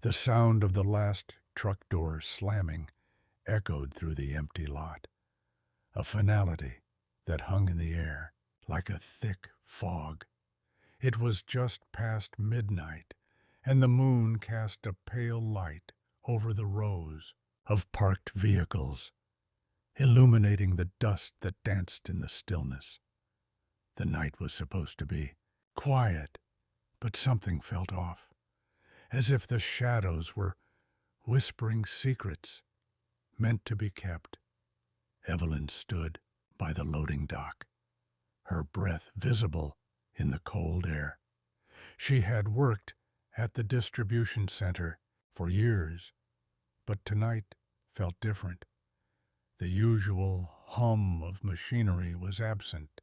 The sound of the last truck door slamming echoed through the empty lot, a finality that hung in the air like a thick fog. It was just past midnight, and the moon cast a pale light over the rows of parked vehicles, illuminating the dust that danced in the stillness. The night was supposed to be quiet, but something felt off, as if the shadows were whispering secrets meant to be kept. Evelyn stood by the loading dock, her breath visible in the cold air. She had worked at the distribution center for years, but tonight felt different. The usual hum of machinery was absent,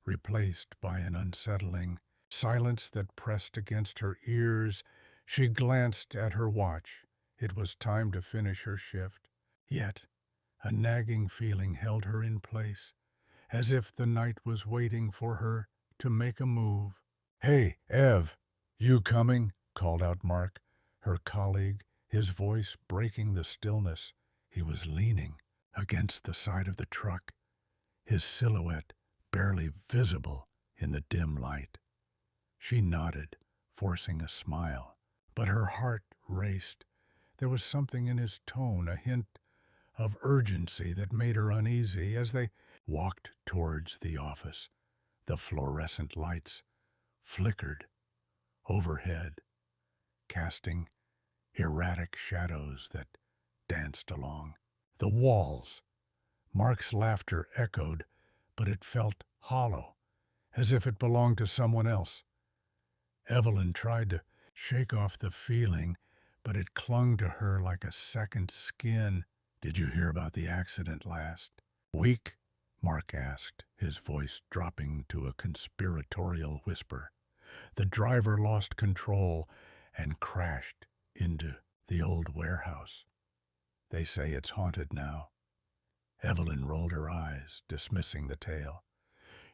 replaced by an unsettling silence that pressed against her ears. She glanced at her watch. It was time to finish her shift. Yet, a nagging feeling held her in place, as if the night was waiting for her to make a move. "Hey, Ev, you coming?" called out Mark, her colleague, his voice breaking the stillness. He was leaning against the side of the truck, his silhouette barely visible in the dim light. She nodded, forcing a smile, but her heart raced. There was something in his tone, a hint of urgency that made her uneasy. As they walked towards the office, the fluorescent lights flickered overhead, casting erratic shadows that danced along the walls. Mark's laughter echoed, but it felt hollow, as if it belonged to someone else. Evelyn tried to shake off the feeling, but it clung to her like a second skin. "Did you hear about the accident last week?" Mark asked, his voice dropping to a conspiratorial whisper. "The driver lost control and crashed into the old warehouse. They say it's haunted now." Evelyn rolled her eyes, dismissing the tale.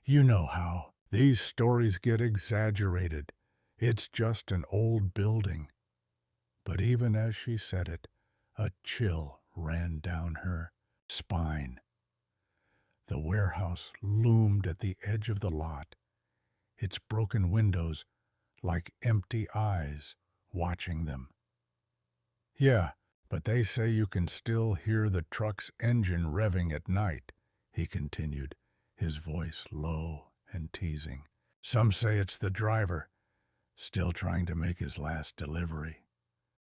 "You know how these stories get exaggerated. It's just an old building." But even as she said it, a chill ran down her spine. The warehouse loomed at the edge of the lot, its broken windows like empty eyes watching them. "Yeah, but they say you can still hear the truck's engine revving at night," he continued, his voice low and teasing. "Some say it's the driver, still trying to make his last delivery."